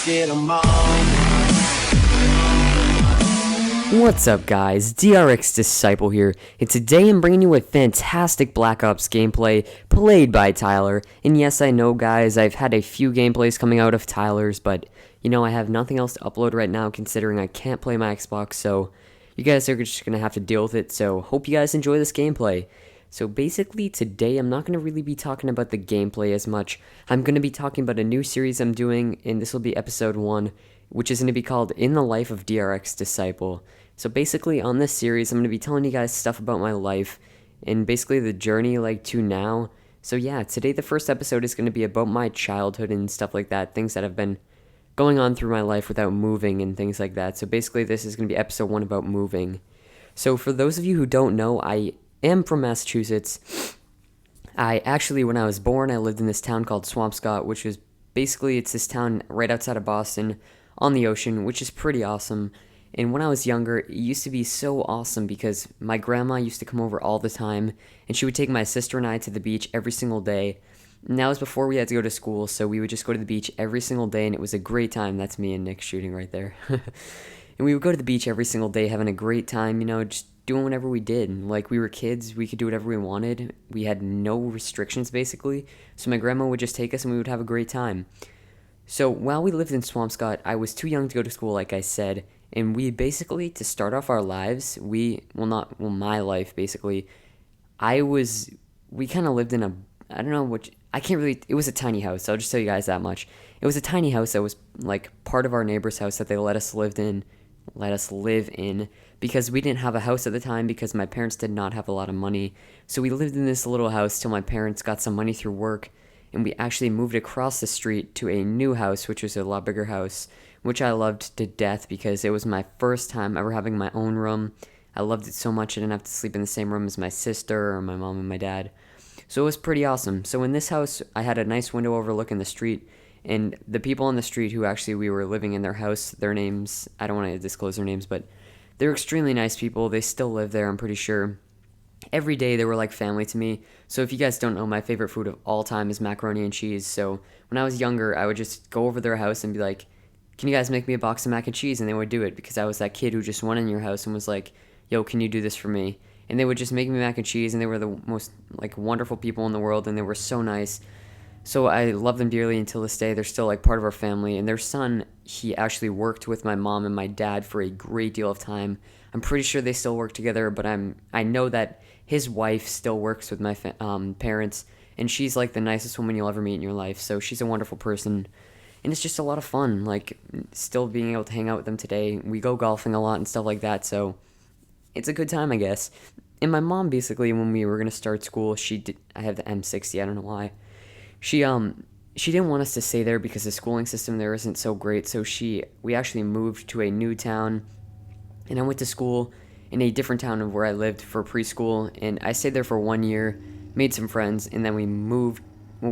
let's get 'em on. What's up guys, dRxDiSCiPLe here, and today I'm bringing you a fantastic Black Ops gameplay played by Tyler. And yes, I know guys, I've had a few gameplays coming out of Tyler's, but I have nothing else to upload right now considering I can't play my Xbox, so you guys are just going to have to deal with it, so hope you guys enjoy this gameplay. So basically today I'm not going to really be talking about the gameplay as much. I'm going to be talking about a new series I'm doing, and this will be episode 1, which is going to be called In the Life of dRxDiSCiPLe. So basically on this series I'm going to be telling you guys stuff about my life and basically the journey to now. So yeah, today the first episode is going to be about my childhood and stuff like that, things that have been going on through my life without moving and things like that. So basically this is going to be episode 1 about moving. So for those of you who don't know, I am from Massachusetts. When I was born, I lived in this town called Swampscott, which is basically, it's this town right outside of Boston on the ocean, which is pretty awesome. And when I was younger, it used to be so awesome because my grandma used to come over all the time, and she would take my sister and I to the beach every single day. And that was before we had to go to school, so we would just go to the beach every single day, and it was a great time. That's me and Nick shooting right there. And we would go to the beach every single day, having a great time, just doing whatever we did. Like, we were kids, we could do whatever we wanted. We had no restrictions, basically. So my grandma would just take us, and we would have a great time. So while we lived in Swampscott, I was too young to go to school, like I said, and we basically, to start off our lives, my life, basically, we kind of lived in I don't know what, it was a tiny house, I'll just tell you guys that much. It was a tiny house that was, part of our neighbor's house that they let us live in, because we didn't have a house at the time because my parents did not have a lot of money. So we lived in this little house till my parents got some money through work, and we actually moved across the street to a new house, which was a lot bigger house, which I loved to death because it was my first time ever having my own room. I loved it so much I didn't have to sleep in the same room as my sister or my mom and my dad. So it was pretty awesome. So in this house, I had a nice window overlooking the street, and the people on the street who actually we were living in their house, their names, I don't want to disclose their names, but they're extremely nice people. They still live there, I'm pretty sure. Every day they were like family to me. So if you guys don't know, my favorite food of all time is macaroni and cheese. So when I was younger, I would just go over their house and be like, can you guys make me a box of mac and cheese? And they would do it because I was that kid who just went in your house and was like, yo, can you do this for me? And they would just make me mac and cheese, and they were the most wonderful people in the world, and they were so nice. So I love them dearly until this day. They're still part of our family. And their son, he actually worked with my mom and my dad for a great deal of time. I'm pretty sure they still work together, but I know that his wife still works with my parents, and she's the nicest woman you'll ever meet in your life. So she's a wonderful person. And it's just a lot of fun, still being able to hang out with them today. We go golfing a lot and stuff like that, so it's a good time, I guess. And my mom, basically, when we were going to start school, I have the M60, I don't know why. She didn't want us to stay there because the schooling system there isn't so great, so we actually moved to a new town, and I went to school in a different town of where I lived for preschool, and I stayed there for 1 year, made some friends, and then we moved. I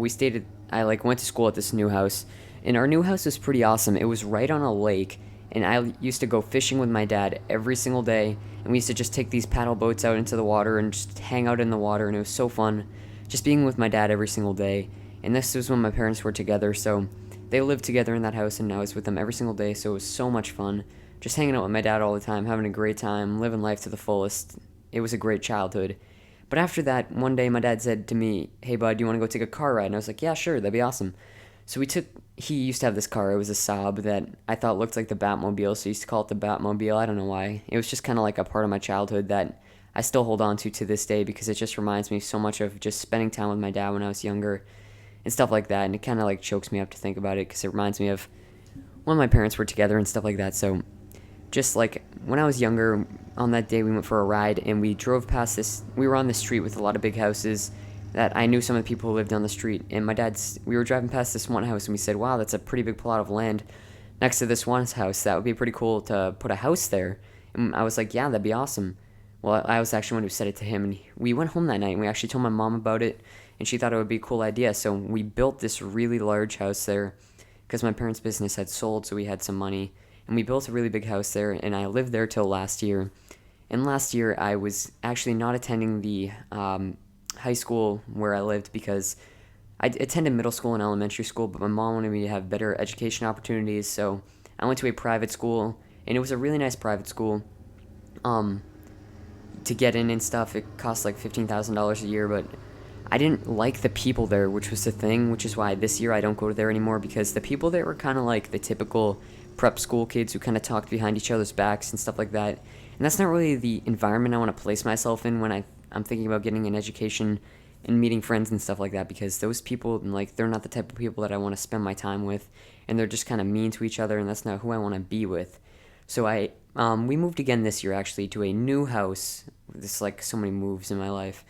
went to school at this new house. And our new house was pretty awesome. It was right on a lake, and I used to go fishing with my dad every single day, and we used to just take these paddle boats out into the water and just hang out in the water, and it was so fun just being with my dad every single day. And this was when my parents were together, so they lived together in that house, and I was with them every single day, so it was so much fun just hanging out with my dad all the time, having a great time, living life to the fullest. It was a great childhood. But after that, one day my dad said to me, hey bud, do you want to go take a car ride? And I was like, yeah, sure, that'd be awesome. So he used to have this car. It was a Saab that I thought looked like the Batmobile, so he used to call it the Batmobile. I don't know why. It was just kind of a part of my childhood that I still hold on to this day because it just reminds me so much of just spending time with my dad when I was younger and stuff like that. And it kind of chokes me up to think about it because it reminds me of when my parents were together and stuff like that. So just when I was younger, on that day we went for a ride and we drove past we were on the street with a lot of big houses that I knew some of the people who lived on the street, and we were driving past this one house, and we said, wow, that's a pretty big plot of land next to this one house. That would be pretty cool to put a house there. And I was like, yeah, that'd be awesome. Well, I was actually one who said it to him, and we went home that night, and we actually told my mom about it, and she thought it would be a cool idea. So we built this really large house there because my parents' business had sold, so we had some money, and we built a really big house there, and I lived there till last year. And last year, I was actually not attending the high school where I lived because I attended middle school and elementary school, but my mom wanted me to have better education opportunities, so I went to a private school, and it was a really nice private school. Um, to get in and stuff, it cost like $15,000 a year, but I didn't like the people there, which was the thing, which is why this year I don't go there anymore, because the people there were kind of like the typical prep school kids who kind of talked behind each other's backs and stuff like that. And that's not really the environment I want to place myself in when I'm thinking about getting an education and meeting friends and stuff like that, because those people, like, they're not the type of people that I want to spend my time with, and they're just kind of mean to each other, and that's not who I want to be with. So we moved again this year actually to a new house. There's like so many moves in my life,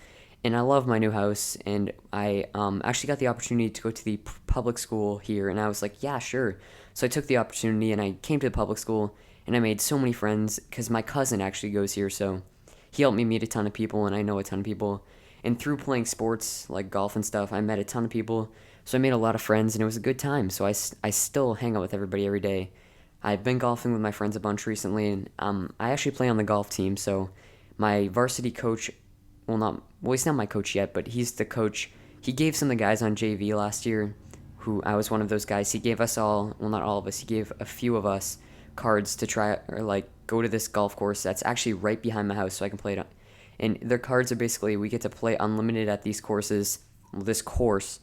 and I love my new house. And I actually got the opportunity to go to the public school here, and I was like, yeah, sure. So I took the opportunity and I came to the public school, and I made so many friends because my cousin actually goes here, so he helped me meet a ton of people, and I know a ton of people. And through playing sports like golf and stuff, I met a ton of people. So I made a lot of friends, and it was a good time. So I still hang out with everybody every day. I've been golfing with my friends a bunch recently, and I actually play on the golf team. So my varsity coach, he's not my coach yet, but he's the coach. He gave some of the guys on JV last year, who I was one of those guys. He gave us all, well, not all of us, he gave a few of us cards to try or like go to this golf course that's actually right behind my house, so I can play it on. And their cards are basically, we get to play unlimited at these courses, this course,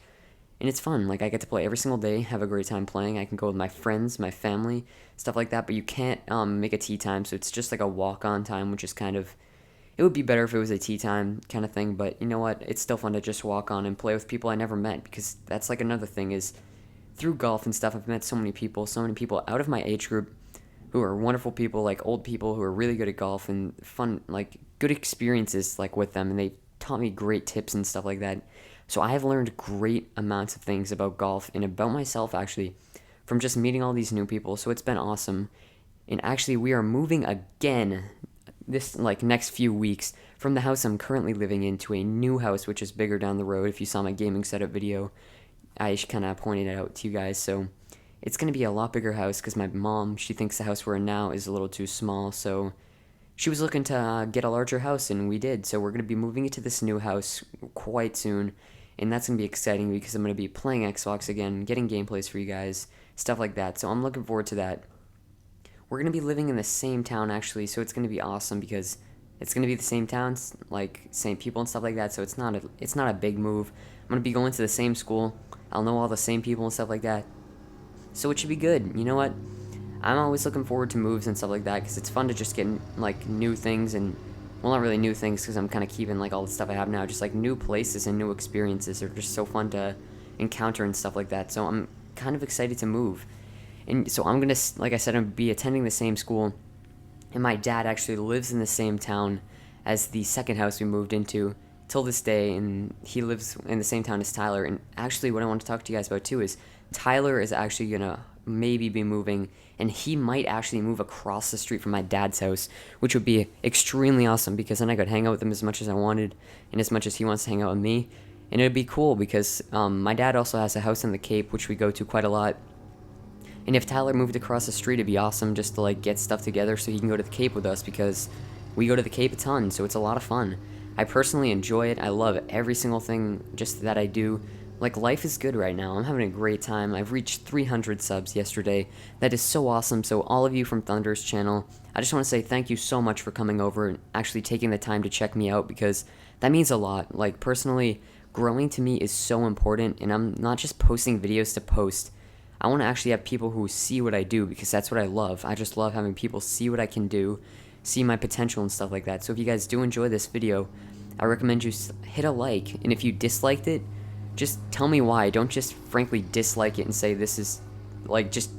and it's fun. Like, I get to play every single day, have a great time playing. I can go with my friends, my family, stuff like that, but you can't make a tee time, so it's just like a walk-on time, which is kind of, it would be better if it was a tee time kind of thing, but you know what, it's still fun to just walk on and play with people I never met, because that's like another thing is, through golf and stuff, I've met so many people out of my age group who are wonderful people, like old people who are really good at golf, and fun, like good experiences like with them, and they taught me great tips and stuff like that. So I have learned great amounts of things about golf and about myself actually from just meeting all these new people. So it's been awesome. And actually we are moving again this like next few weeks from the house I'm currently living in to a new house which is bigger down the road. If you saw my gaming setup video, I kind of pointed it out to you guys. So it's going to be a lot bigger house because my mom, she thinks the house we're in now is a little too small. So she was looking to get a larger house, and we did. So we're going to be moving into this new house quite soon, and that's going to be exciting because I'm going to be playing Xbox again, getting gameplays for you guys, stuff like that. So I'm looking forward to that. We're going to be living in the same town, actually, so it's going to be awesome because it's going to be the same towns, like same people and stuff like that, so it's not a big move. I'm going to be going to the same school. I'll know all the same people and stuff like that. So it should be good. You know what? I'm always looking forward to moves and stuff like that because it's fun to just get like new things and, well, not really new things because I'm kind of keeping like all the stuff I have now, just like new places and new experiences are just so fun to encounter and stuff like that. So I'm kind of excited to move. And so I'm going to, like I said, I'm going to be attending the same school, and my dad actually lives in the same town as the second house we moved into till this day, and he lives in the same town as Tyler. And actually what I want to talk to you guys about too is Tyler is actually going to maybe be moving, and he might actually move across the street from my dad's house, which would be extremely awesome because then I could hang out with him as much as I wanted and as much as he wants to hang out with me. And it'd be cool because my dad also has a house in the Cape, which we go to quite a lot. And if Tyler moved across the street, it'd be awesome just to like get stuff together so he can go to the Cape with us because we go to the Cape a ton, so it's a lot of fun. I personally enjoy it. I love every single thing just that I do. Like, life is good right now. I'm having a great time. I've reached 300 subs yesterday. That is so awesome. So all of you from Thunder's channel, I just want to say thank you so much for coming over and actually taking the time to check me out because that means a lot. Like, personally, growing to me is so important, and I'm not just posting videos to post. I want to actually have people who see what I do because that's what I love. I just love having people see what I can do, see my potential and stuff like that. So if you guys do enjoy this video, I recommend you hit a like, and if you disliked it, just tell me why. Don't just frankly dislike it and say this is, like, just,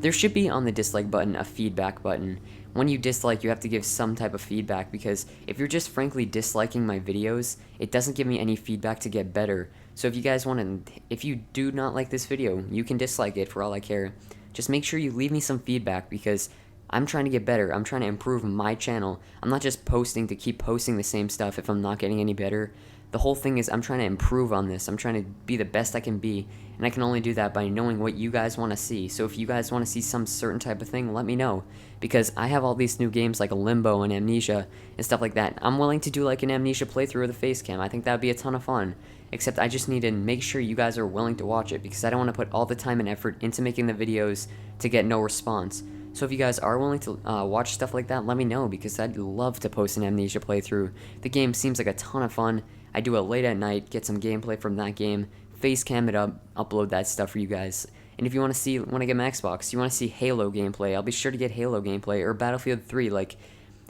there should be on the dislike button a feedback button. When you dislike, you have to give some type of feedback because if you're just frankly disliking my videos, it doesn't give me any feedback to get better. So if you guys want to, if you do not like this video, you can dislike it for all I care. Just make sure you leave me some feedback because I'm trying to get better. I'm trying to improve my channel. I'm not just posting to keep posting the same stuff if I'm not getting any better. The whole thing is I'm trying to improve on this. I'm trying to be the best I can be, and I can only do that by knowing what you guys want to see. So if you guys want to see some certain type of thing, let me know, because I have all these new games like Limbo and Amnesia and stuff like that. I'm willing to do like an Amnesia playthrough of the face cam. I think that would be a ton of fun, except I just need to make sure you guys are willing to watch it, because I don't want to put all the time and effort into making the videos to get no response. So if you guys are willing to watch stuff like that, let me know, because I'd love to post an Amnesia playthrough. The game seems like a ton of fun. I do it late at night, get some gameplay from that game, face cam it up, upload that stuff for you guys. And if you want to see, when I get my Xbox, you want to see Halo gameplay, I'll be sure to get Halo gameplay, or Battlefield 3. Like,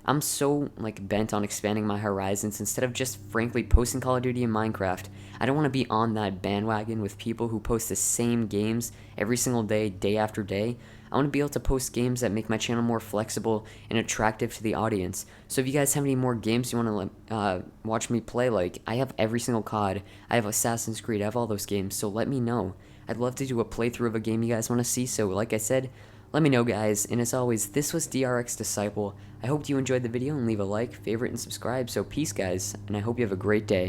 I'm so bent on expanding my horizons instead of just frankly posting Call of Duty and Minecraft. I don't want to be on that bandwagon with people who post the same games every single day, day after day. I want to be able to post games that make my channel more flexible and attractive to the audience. So if you guys have any more games you want to watch me play, like, I have every single COD, I have Assassin's Creed, I have all those games, so let me know. I'd love to do a playthrough of a game you guys want to see, so like I said, let me know, guys. And as always, this was dRxDiSCiPLe. I hope you enjoyed the video, and leave a like, favorite, and subscribe. So peace, guys, and I hope you have a great day.